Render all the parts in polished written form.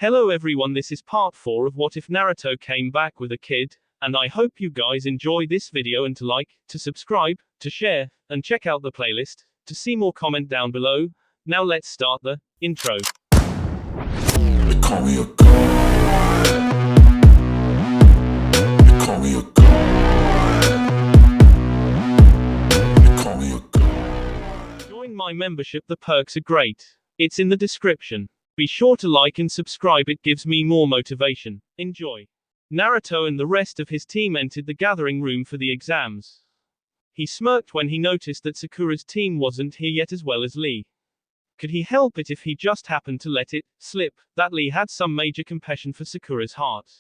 Hello everyone, this is part 4 of What If Naruto Came Back with a Kid, and I hope you guys enjoy this video and to like, to subscribe, to share, and check out the playlist, to see more comment down below. Now let's start the intro. They call me a god. They call me a god. They call me a god. Join my membership, the perks are great. It's in the description. Be sure to like and subscribe, it gives me more motivation. Enjoy. Naruto and the rest of his team entered the gathering room for the exams. He smirked when he noticed that Sakura's team wasn't here yet, as well as Lee. Could he help it if he just happened to let it slip that Lee had some major compassion for Sakura's heart?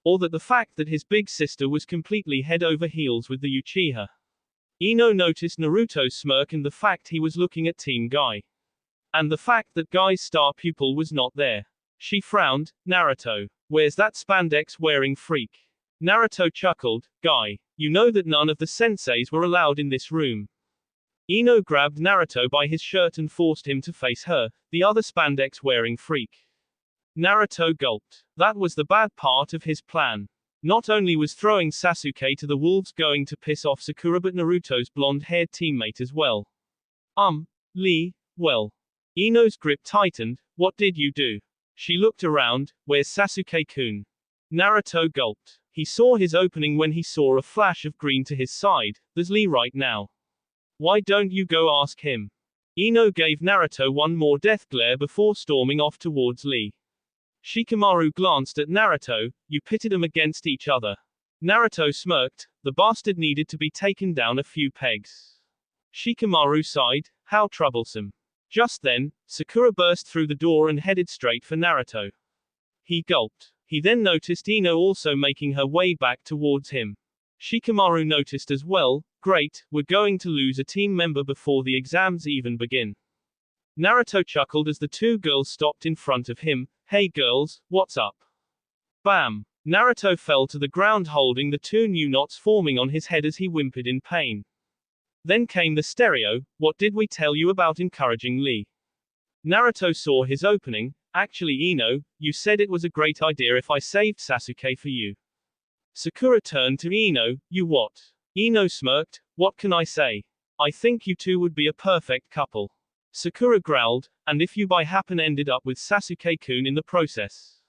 Or that the fact that his big sister was completely head over heels with the Uchiha? Ino noticed Naruto's smirk and the fact he was looking at Team Guy. And the fact that Guy's star pupil was not there. She frowned. Naruto, where's that spandex wearing freak? Naruto chuckled. Guy, you know that none of the senseis were allowed in this room. Ino grabbed Naruto by his shirt and forced him to face her, the other spandex wearing freak. Naruto gulped. That was the bad part of his plan. Not only was throwing Sasuke to the wolves going to piss off Sakura, but Naruto's blonde-haired teammate as well. Lee, well. Ino's grip tightened. What did you do? She looked around. Where's Sasuke-kun? Naruto gulped. He saw his opening when he saw a flash of green to his side. There's Lee right now. Why don't you go ask him? Ino gave Naruto one more death glare before storming off towards Lee. Shikamaru glanced at Naruto. You pitted them against each other. Naruto smirked. The bastard needed to be taken down a few pegs. Shikamaru sighed. How troublesome. Just then, Sakura burst through the door and headed straight for Naruto. He gulped. He then noticed Ino also making her way back towards him. Shikamaru noticed as well. Great, we're going to lose a team member before the exams even begin. Naruto chuckled as the two girls stopped in front of him. Hey girls, what's up? Bam! Naruto fell to the ground holding the two new knots forming on his head as he whimpered in pain. Then came the stereo. What did we tell you about encouraging Lee? Naruto saw his opening. Actually, Ino, you said it was a great idea if I saved Sasuke for you. Sakura turned to Ino. You what? Ino smirked. What can I say? I think you two would be a perfect couple. Sakura growled. And if you by happen ended up with Sasuke-kun in the process?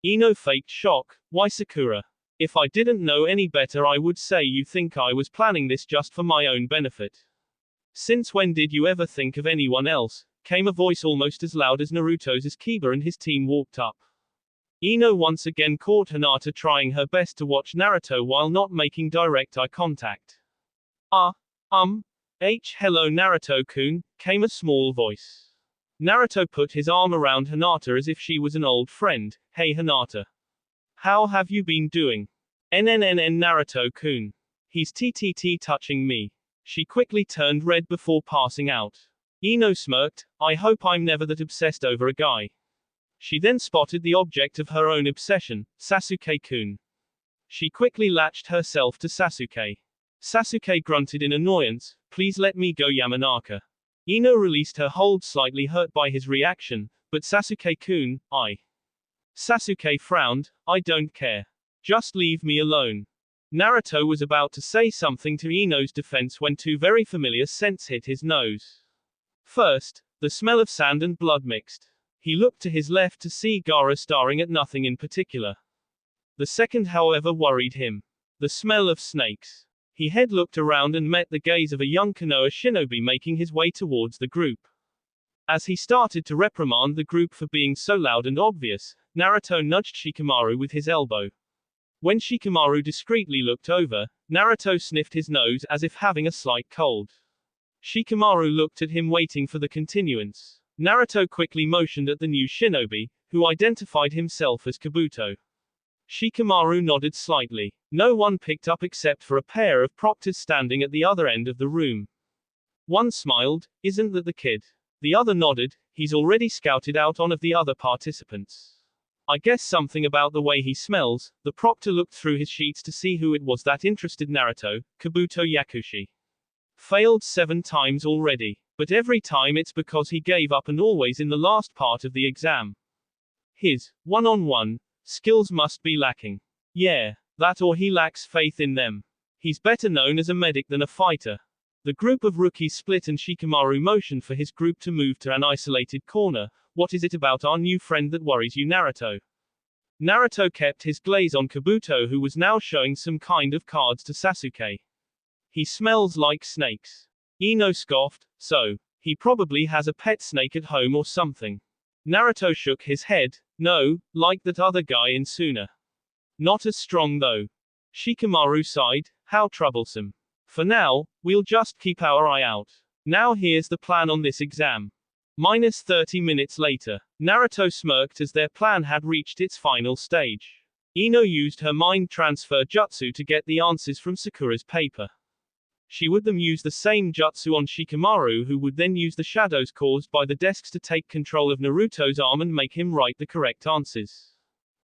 Ino faked shock. Why Sakura? If I didn't know any better, I would say you think I was planning this just for my own benefit. Since when did you ever think of anyone else? Came a voice almost as loud as Naruto's as Kiba and his team walked up. Ino once again caught Hinata trying her best to watch Naruto while not making direct eye contact. Hello Naruto-kun, came a small voice. Naruto put his arm around Hinata as if she was an old friend. Hey Hinata. How have you been doing? Naruto-kun. He's TTT touching me. She quickly turned red before passing out. Ino smirked. I hope I'm never that obsessed over a guy. She then spotted the object of her own obsession, Sasuke-kun. She quickly latched herself to Sasuke. Sasuke grunted in annoyance. Please let me go, Yamanaka. Ino released her hold, slightly hurt by his reaction. But Sasuke-kun, Sasuke frowned. I don't care. Just leave me alone. Naruto was about to say something to Ino's defense when two very familiar scents hit his nose. First, the smell of sand and blood mixed. He looked to his left to see Gaara staring at nothing in particular. The second, however, worried him. The smell of snakes. He had looked around and met the gaze of a young Konoha shinobi making his way towards the group. As he started to reprimand the group for being so loud and obvious, Naruto nudged Shikamaru with his elbow. When Shikamaru discreetly looked over, Naruto sniffed his nose as if having a slight cold. Shikamaru looked at him waiting for the continuance. Naruto quickly motioned at the new shinobi, who identified himself as Kabuto. Shikamaru nodded slightly. No one picked up except for a pair of proctors standing at the other end of the room. One smiled. Isn't that the kid? The other nodded. He's already scouted out one of the other participants. I guess something about the way he smells. The proctor looked through his sheets to see who it was that interested Naruto. Kabuto Yakushi. Failed 7 times already. But every time it's because he gave up, and always in the last part of the exam. His one-on-one skills must be lacking. Yeah, that or he lacks faith in them. He's better known as a medic than a fighter. The group of rookies split and Shikamaru motioned for his group to move to an isolated corner. What is it about our new friend that worries you, Naruto? Naruto kept his glaze on Kabuto, who was now showing some kind of cards to Sasuke. He smells like snakes. Ino scoffed, so, he probably has a pet snake at home or something. Naruto shook his head, no, like that other guy in Suna. Not as strong though. Shikamaru sighed, how troublesome. For now, we'll just keep our eye out. Now here's the plan on this exam. Minus 30 minutes later, Naruto smirked as their plan had reached its final stage. Ino used her mind transfer jutsu to get the answers from Sakura's paper. She would then use the same jutsu on Shikamaru, who would then use the shadows caused by the desks to take control of Naruto's arm and make him write the correct answers.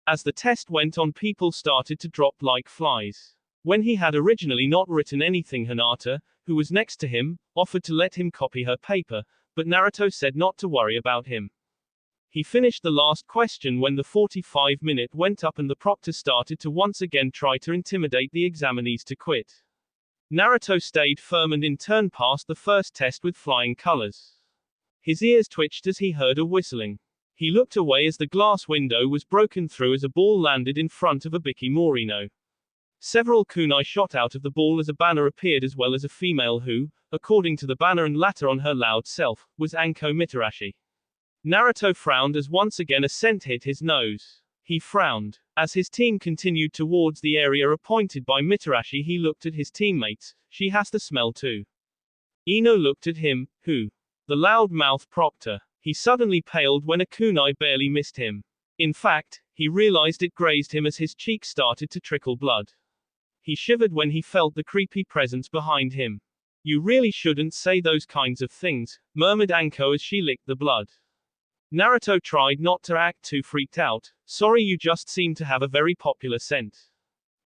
As the test went on, people started to drop like flies. When he had originally not written anything, Hinata, who was next to him, offered to let him copy her paper, but Naruto said not to worry about him. He finished the last question when the 45-minute went up and the proctor started to once again try to intimidate the examinees to quit. Naruto stayed firm and in turn passed the first test with flying colors. His ears twitched as he heard a whistling. He looked away as the glass window was broken through as a ball landed in front of a Biki Morino. Several kunai shot out of the ball as a banner appeared, as well as a female who, according to the banner and latter on her loud self, was Anko Mitarashi. Naruto frowned as once again a scent hit his nose. He frowned. As his team continued towards the area appointed by Mitarashi, he looked at his teammates. She has the smell too. Ino looked at him. Who? The loud-mouthed proctor. He suddenly paled when a kunai barely missed him. In fact, he realized it grazed him as his cheek started to trickle blood. He shivered when he felt the creepy presence behind him. You really shouldn't say those kinds of things, murmured Anko as she licked the blood. Naruto tried not to act too freaked out. Sorry, you just seem to have a very popular scent.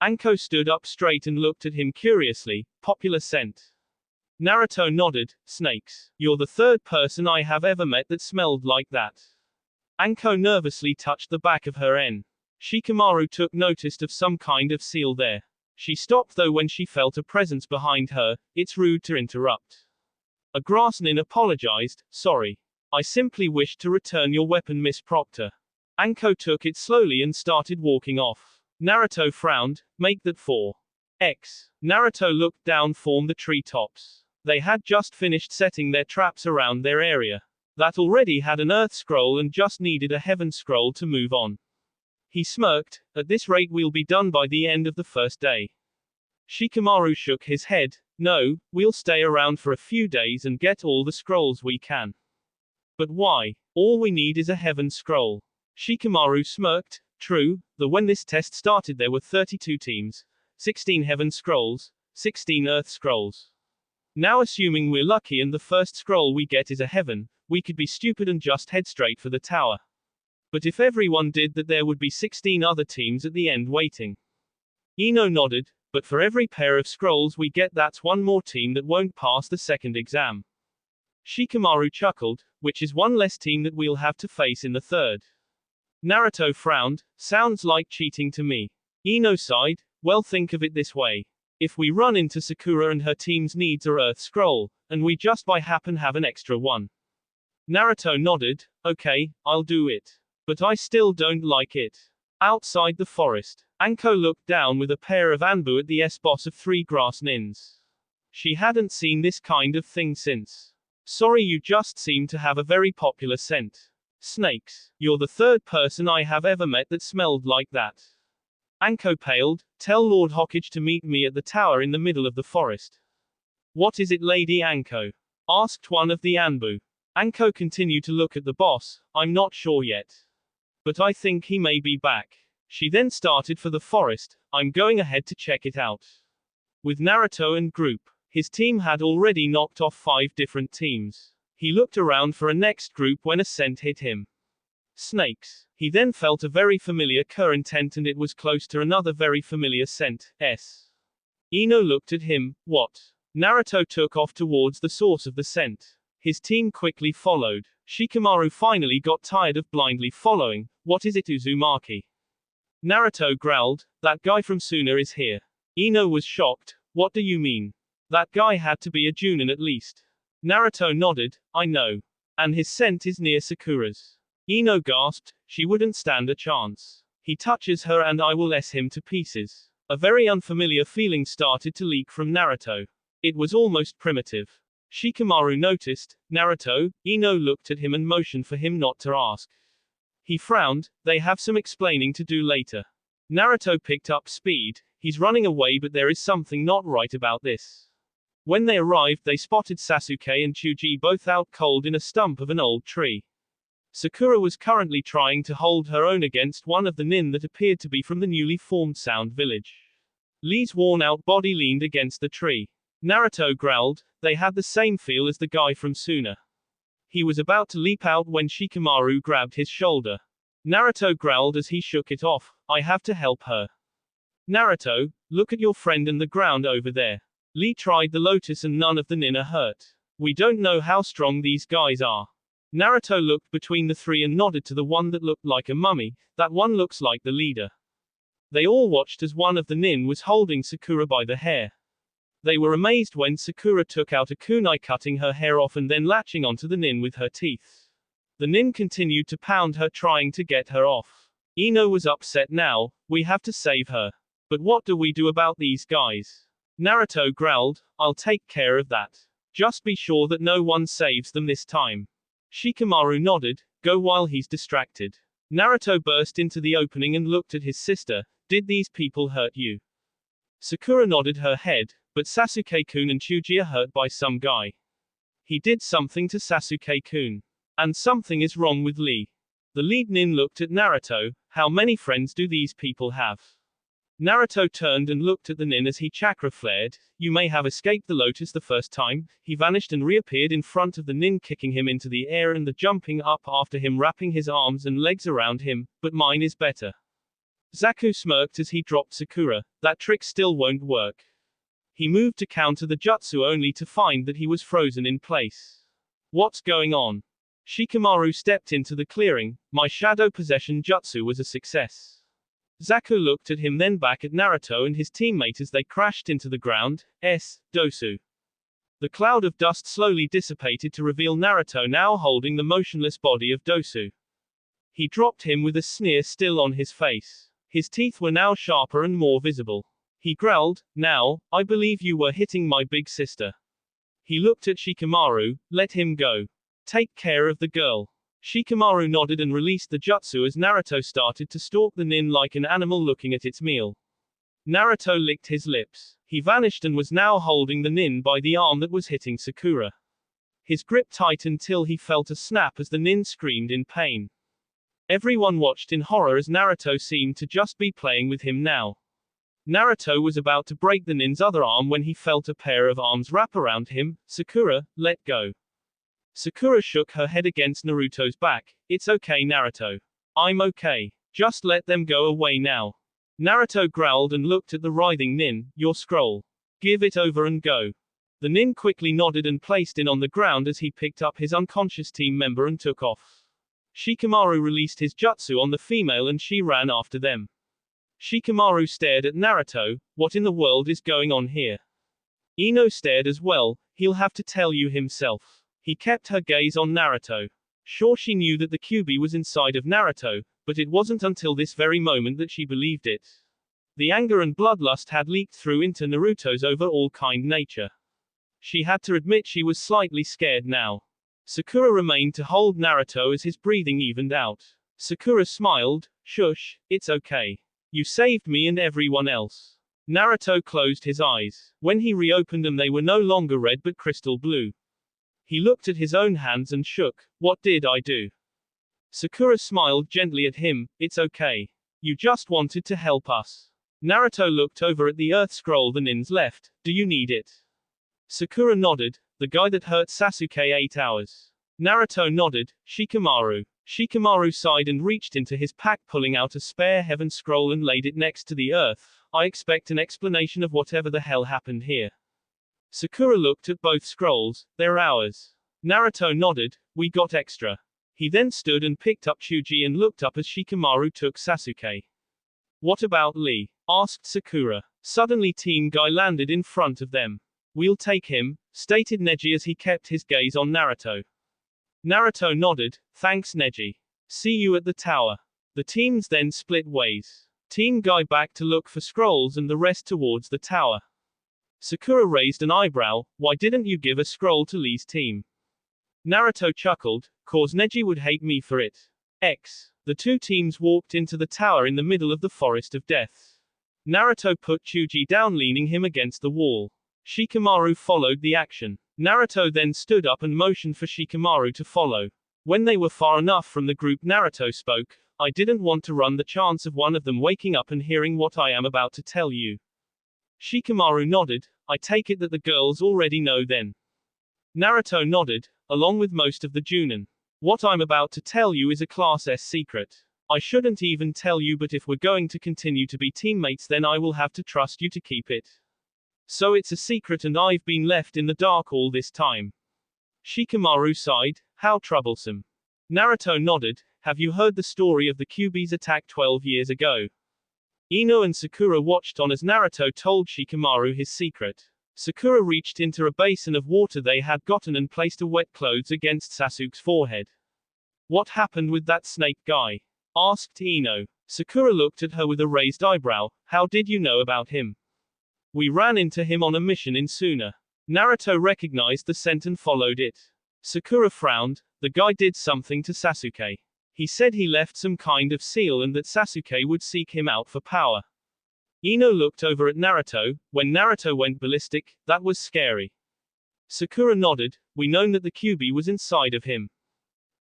Anko stood up straight and looked at him curiously. Popular scent. Naruto nodded. Snakes. You're the third person I have ever met that smelled like that. Anko nervously touched the back of her N. Shikamaru took notice of some kind of seal there. She stopped though when she felt a presence behind her. It's rude to interrupt. A grass nin apologized. Sorry. I simply wished to return your weapon, Miss Proctor. Anko took it slowly and started walking off. Naruto frowned. Make that 4x. Naruto looked down from the treetops. They had just finished setting their traps around their area. That already had an earth scroll and just needed a heaven scroll to move on. He smirked. At this rate we'll be done by the end of the first day. Shikamaru shook his head. No, we'll stay around for a few days and get all the scrolls we can. But why? All we need is a heaven scroll. Shikamaru smirked. True, that when this test started there were 32 teams, 16 heaven scrolls, 16 earth scrolls. Now assuming we're lucky and the first scroll we get is a heaven, we could be stupid and just head straight for the tower. But if everyone did that, there would be 16 other teams at the end waiting. Ino nodded. But for every pair of scrolls we get, that's one more team that won't pass the second exam. Shikamaru chuckled, which is one less team that we'll have to face in the third. Naruto frowned. Sounds like cheating to me. Ino sighed. Well, think of it this way. If we run into Sakura and her team's needs are Earth Scroll, and we just by happen have an extra one. Naruto nodded. Okay, I'll do it. But I still don't like it. Outside the forest, Anko looked down with a pair of Anbu at the S-boss of 3 grass nins. She hadn't seen this kind of thing since. Sorry, you just seem to have a very popular scent. Snakes. You're the third person I have ever met that smelled like that. Anko paled. Tell Lord Hokage to meet me at the tower in the middle of the forest. What is it, Lady Anko? Asked one of the Anbu. Anko continued to look at the boss. I'm not sure yet. But I think he may be back. She then started for the forest. I'm going ahead to check it out. With Naruto and group, his team had already knocked off 5 different teams. He looked around for a next group when a scent hit him. Snakes. He then felt a very familiar current and it was close to another very familiar scent, S. Ino looked at him. What? Naruto took off towards the source of the scent. His team quickly followed. Shikamaru finally got tired of blindly following. What is it, Uzumaki? Naruto growled, that guy from Suna is here. Ino was shocked. What do you mean? That guy had to be a Junin at least. Naruto nodded, I know. And his scent is near Sakura's. Ino gasped, she wouldn't stand a chance. He touches her and I will S him to pieces. A very unfamiliar feeling started to leak from Naruto. It was almost primitive. Shikamaru noticed. Naruto. Ino looked at him and motioned for him not to ask. He frowned. They have some explaining to do later. Naruto picked up speed. He's running away, but there is something not right about this. When they arrived, they spotted Sasuke and Chuji both out cold in a stump of an old tree. Sakura was currently trying to hold her own against one of the nin that appeared to be from the newly formed Sound Village. Lee's worn-out body leaned against the tree. Naruto growled, they had the same feel as the guy from Suna. He was about to leap out when Shikamaru grabbed his shoulder. Naruto growled as he shook it off, I have to help her. Naruto, look at your friend and the ground over there. Lee tried the lotus and none of the nin are hurt. We don't know how strong these guys are. Naruto looked between the three and nodded to the one that looked like a mummy. That one looks like the leader. They all watched as one of the nin was holding Sakura by the hair. They were amazed when Sakura took out a kunai, cutting her hair off and then latching onto the nin with her teeth. The nin continued to pound her, trying to get her off. Ino was upset now. We have to save her. But what do we do about these guys? Naruto growled, I'll take care of that. Just be sure that no one saves them this time. Shikamaru nodded, go while he's distracted. Naruto burst into the opening and looked at his sister. Did these people hurt you? Sakura nodded her head, but Sasuke-kun and Chuji are hurt by some guy. He did something to Sasuke-kun. And something is wrong with Lee. The lead nin looked at Naruto. How many friends do these people have? Naruto turned and looked at the nin as he chakra flared. You may have escaped the lotus the first time. He vanished and reappeared in front of the nin, kicking him into the air and the jumping up after him, wrapping his arms and legs around him, but mine is better. Zaku smirked as he dropped Sakura. That trick still won't work. He moved to counter the jutsu only to find that he was frozen in place. What's going on? Shikamaru stepped into the clearing. My shadow possession jutsu was a success. Zaku looked at him, then back at Naruto and his teammate as they crashed into the ground. Dosu. The cloud of dust slowly dissipated to reveal Naruto now holding the motionless body of Dosu. He dropped him with a sneer still on his face. His teeth were now sharper and more visible. He growled, now, I believe you were hitting my big sister. He looked at Shikamaru, let him go. Take care of the girl. Shikamaru nodded and released the jutsu as Naruto started to stalk the nin like an animal looking at its meal. Naruto licked his lips. He vanished and was now holding the nin by the arm that was hitting Sakura. His grip tightened till he felt a snap as the nin screamed in pain. Everyone watched in horror as Naruto seemed to just be playing with him now. Naruto was about to break the nin's other arm when he felt a pair of arms wrap around him. Sakura, let go. Sakura shook her head against Naruto's back. It's okay, Naruto. I'm okay. Just let them go away now. Naruto growled and looked at the writhing nin. Your scroll. Give it over and go. The nin quickly nodded and placed it on the ground as he picked up his unconscious team member and took off. Shikamaru released his jutsu on the female and she ran after them. Shikamaru stared at Naruto. What in the world is going on here? Ino stared as well. He'll have to tell you himself. He kept her gaze on Naruto. Sure, she knew that the Kyuubi was inside of Naruto, but it wasn't until this very moment that she believed it. The anger and bloodlust had leaked through into Naruto's overall kind nature. She had to admit she was slightly scared now. Sakura remained to hold Naruto as his breathing evened out. Sakura smiled. Shush, it's okay. You saved me and everyone else. Naruto closed his eyes. When he reopened them, they were no longer red but crystal blue. He looked at his own hands and shook. What did I do? Sakura smiled gently at him. It's okay. You just wanted to help us. Naruto looked over at the earth scroll the nins left. Do you need it? Sakura nodded. The guy that hurt Sasuke 8 hours. Naruto nodded. Shikamaru. Shikamaru sighed and reached into his pack, pulling out a spare heaven scroll and laid it next to the earth. I expect an explanation of whatever the hell happened here. Sakura looked at both scrolls. They're ours. Naruto nodded, we got extra. He then stood and picked up Chuji and looked up as Shikamaru took Sasuke. What about Lee? Asked Sakura. Suddenly Team Guy landed in front of them. We'll take him, stated Neji as he kept his gaze on Naruto. Naruto nodded, thanks Neji. See you at the tower. The teams then split ways. Team Guy back to look for scrolls and the rest towards the tower. Sakura raised an eyebrow, why didn't you give a scroll to Lee's team? Naruto chuckled, cause Neji would hate me for it. The two teams walked into the tower in the middle of the forest of death. Naruto put Chuji down leaning him against the wall. Shikamaru followed the action. Naruto then stood up and motioned for Shikamaru to follow. When they were far enough from the group Naruto spoke, I didn't want to run the chance of one of them waking up and hearing what I am about to tell you. Shikamaru nodded, I take it that the girls already know then. Naruto nodded, along with most of the Junin. What I'm about to tell you is a Class S secret. I shouldn't even tell you, but if we're going to continue to be teammates then I will have to trust you to keep it. So it's a secret and I've been left in the dark all this time. Shikamaru sighed, how troublesome. Naruto nodded, have you heard the story of the Kyuubi's attack 12 years ago? Ino and Sakura watched on as Naruto told Shikamaru his secret. Sakura reached into a basin of water they had gotten and placed a wet clothes against Sasuke's forehead. What happened with that snake guy? Asked Ino. Sakura looked at her with a raised eyebrow, how did you know about him? We ran into him on a mission in Suna. Naruto recognized the scent and followed it. Sakura frowned, the guy did something to Sasuke. He said he left some kind of seal and that Sasuke would seek him out for power. Ino looked over at Naruto, when Naruto went ballistic, that was scary. Sakura nodded, we know that the Kyuubi was inside of him.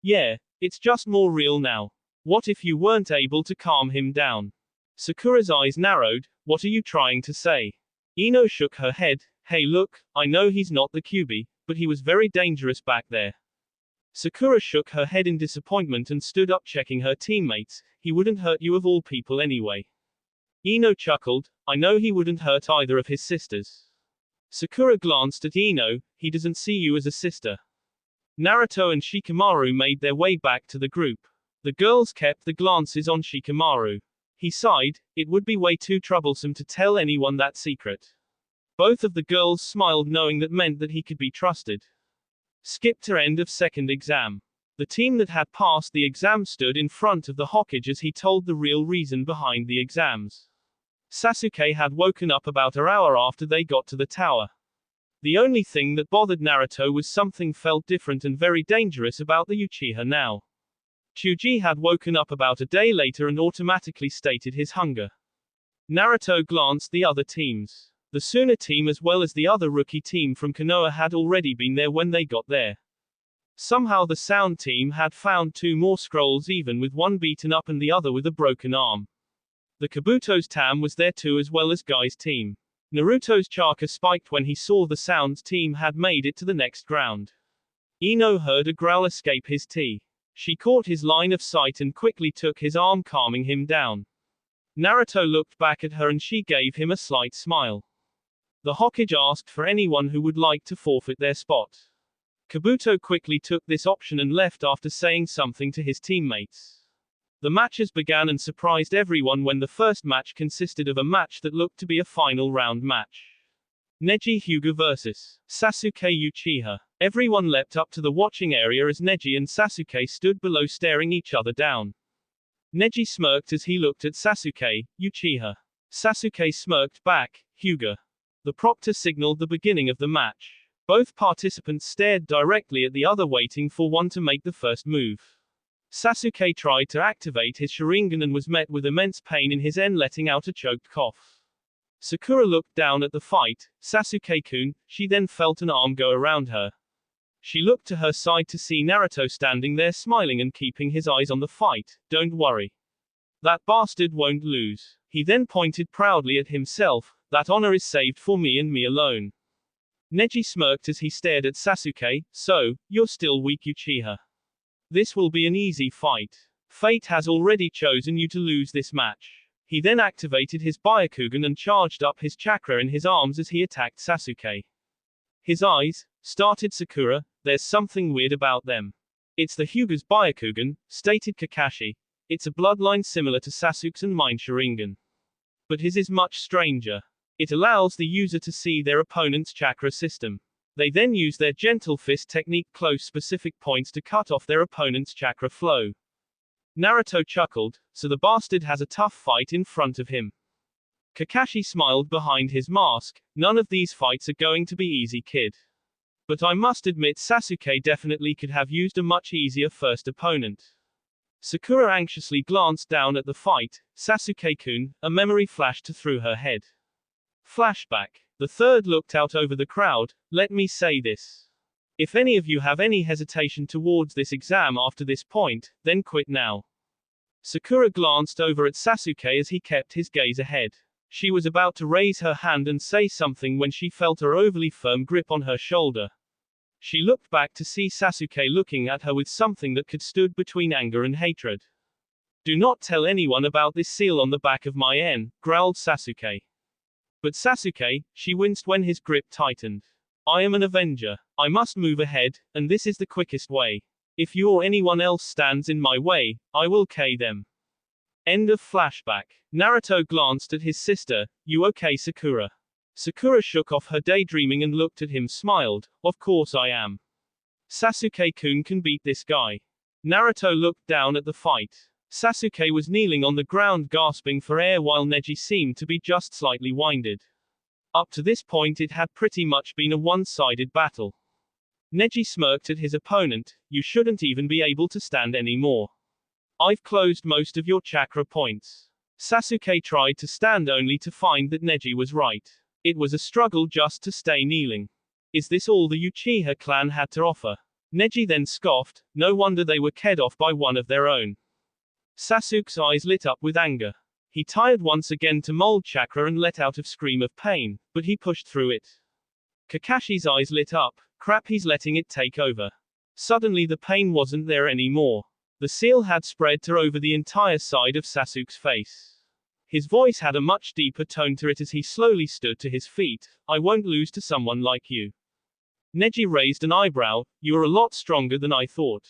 Yeah, it's just more real now. What if you weren't able to calm him down? Sakura's eyes narrowed, what are you trying to say? Ino shook her head, hey look, I know he's not the Kyuubi, but he was very dangerous back there. Sakura shook her head in disappointment and stood up checking her teammates, he wouldn't hurt you of all people anyway. Ino chuckled, I know he wouldn't hurt either of his sisters. Sakura glanced at Ino, he doesn't see you as a sister. Naruto and Shikamaru made their way back to the group. The girls kept the glances on Shikamaru. He sighed, it would be way too troublesome to tell anyone that secret. Both of the girls smiled knowing that meant that he could be trusted. Skip to end of second exam. The team that had passed the exam stood in front of the Hokage as he told the real reason behind the exams. Sasuke had woken up about an hour after they got to the tower. The only thing that bothered Naruto was something felt different and very dangerous about the Uchiha now. Chuji had woken up about a day later and automatically stated his hunger. Naruto glanced the other teams. The Suna team as well as the other rookie team from Konoha had already been there when they got there. Somehow the Sound team had found 2 more scrolls even with one beaten up and the other with a broken arm. The Kabuto's Tam was there too as well as Guy's team. Naruto's chakra spiked when he saw the Sound's team had made it to the next round. Ino heard a growl escape his tea. She caught his line of sight and quickly took his arm calming him down. Naruto looked back at her and she gave him a slight smile. The Hokage asked for anyone who would like to forfeit their spot. Kabuto quickly took this option and left after saying something to his teammates. The matches began and surprised everyone when the first match consisted of a match that looked to be a final round match. Neji Hyuga vs. Sasuke Uchiha. Everyone leapt up to the watching area as Neji and Sasuke stood below staring each other down. Neji smirked as he looked at Sasuke, Uchiha. Sasuke smirked back, Hyuga. The proctor signaled the beginning of the match. Both participants stared directly at the other waiting for one to make the first move. Sasuke tried to activate his Sharingan and was met with immense pain in his end letting out a choked cough. Sakura looked down at the fight, Sasuke-kun, she then felt an arm go around her. She looked to her side to see Naruto standing there smiling and keeping his eyes on the fight, don't worry. That bastard won't lose. He then pointed proudly at himself, that honor is saved for me and me alone. Neji smirked as he stared at Sasuke, so, you're still weak Uchiha. This will be an easy fight. Fate has already chosen you to lose this match. He then activated his Byakugan and charged up his chakra in his arms as he attacked Sasuke. His eyes, started Sakura, There's something weird about them. It's the Hyuga's Byakugan, stated Kakashi. It's a bloodline similar to Sasuke's and mine Sharingan. But his is much stranger. It allows the user to see their opponent's chakra system. They then use their gentle fist technique close specific points to cut off their opponent's chakra flow. Naruto chuckled, so the bastard has a tough fight in front of him. Kakashi smiled behind his mask, none of these fights are going to be easy, kid. But I must admit Sasuke definitely could have used a much easier first opponent. Sakura anxiously glanced down at the fight. Sasuke-kun, a memory flashed through her head. Flashback. The third looked out over the crowd. Let me say this. If any of you have any hesitation towards this exam after this point, then quit now. Sakura glanced over at Sasuke as he kept his gaze ahead. She was about to raise her hand and say something when she felt a overly firm grip on her shoulder. She looked back to see Sasuke looking at her with something that could stood between anger and hatred. Do not tell anyone about this seal on the back of my N, growled Sasuke. But Sasuke, she winced when his grip tightened. I am an Avenger. I must move ahead, and this is the quickest way. If you or anyone else stands in my way, I will kill them. End of flashback. Naruto glanced at his sister. You okay, Sakura? Sakura shook off her daydreaming and looked at him, smiled. Of course I am. Sasuke-kun can beat this guy. Naruto looked down at the fight. Sasuke was kneeling on the ground gasping for air while Neji seemed to be just slightly winded. Up to this point it had pretty much been a one-sided battle. Neji smirked at his opponent. You shouldn't even be able to stand anymore. I've closed most of your chakra points. Sasuke tried to stand only to find that Neji was right. It was a struggle just to stay kneeling. Is this all the Uchiha clan had to offer? Neji then scoffed. No wonder they were killed off by one of their own. Sasuke's eyes lit up with anger. He tried once again to mold chakra and let out a scream of pain, but he pushed through it. Kakashi's eyes lit up. Crap, he's letting it take over. Suddenly the pain wasn't there anymore. The seal had spread to over the entire side of Sasuke's face. His voice had a much deeper tone to it as he slowly stood to his feet. I won't lose to someone like you. Neji raised an eyebrow. You're a lot stronger than I thought.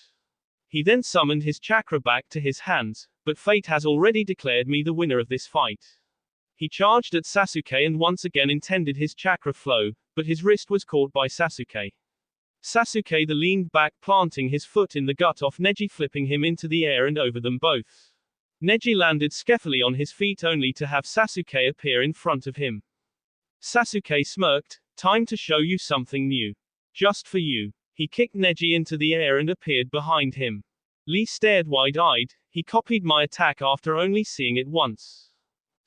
He then summoned his chakra back to his hands, but fate has already declared me the winner of this fight. He charged at Sasuke and once again intended his chakra flow, but his wrist was caught by Sasuke. Sasuke then leaned back, planting his foot in the gut of Neji, flipping him into the air and over them both. Neji landed skeffily on his feet only to have Sasuke appear in front of him. Sasuke smirked. Time to show you something new. Just for you. He kicked Neji into the air and appeared behind him. Lee stared wide-eyed. He copied my attack after only seeing it once.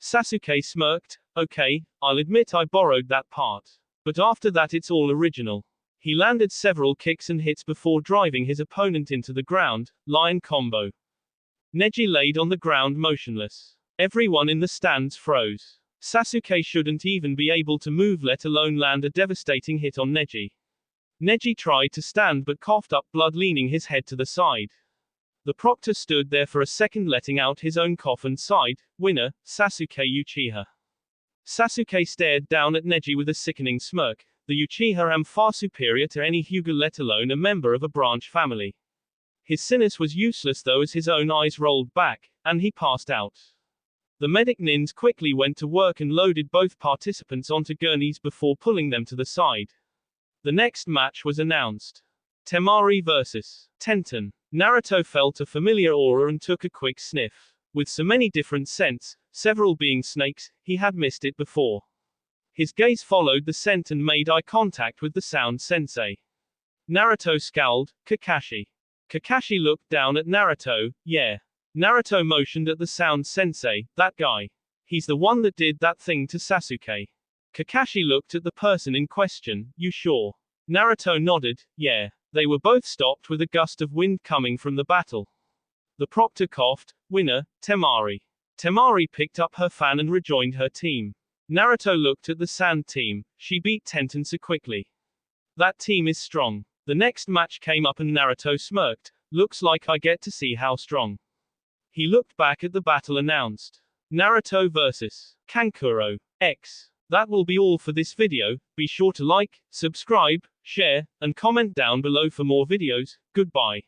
Sasuke smirked. Okay, I'll admit I borrowed that part. But after that it's all original. He landed several kicks and hits before driving his opponent into the ground. Lion combo. Neji laid on the ground motionless. Everyone in the stands froze. Sasuke shouldn't even be able to move, let alone land a devastating hit on Neji. Neji tried to stand but coughed up blood, leaning his head to the side. The proctor stood there for a second, letting out his own cough and sighed. Winner, Sasuke Uchiha. Sasuke stared down at Neji with a sickening smirk. The Uchiha am far superior to any Hyuga, let alone a member of a branch family. His sinus was useless though as his own eyes rolled back, and he passed out. The medic nins quickly went to work and loaded both participants onto gurneys before pulling them to the side. The next match was announced. Temari vs. Tenten. Naruto felt a familiar aura and took a quick sniff. With so many different scents, several being snakes, he had missed it before. His gaze followed the scent and made eye contact with the sound sensei. Naruto scowled. Kakashi. Kakashi looked down at Naruto. Yeah. Naruto motioned at the sound sensei. That guy. He's the one that did that thing to Sasuke. Kakashi looked at the person in question. You sure? Naruto nodded. Yeah. They were both stopped with a gust of wind coming from the battle. The proctor coughed. Winner, Temari. Temari picked up her fan and rejoined her team. Naruto looked at the sand team. She beat Tenten so quickly. That team is strong. The next match came up and Naruto smirked. Looks like I get to see how strong. He looked back at the battle announced. Naruto vs. Kankuro X. That will be all for this video. Be sure to like, subscribe, share, and comment down below for more videos. Goodbye.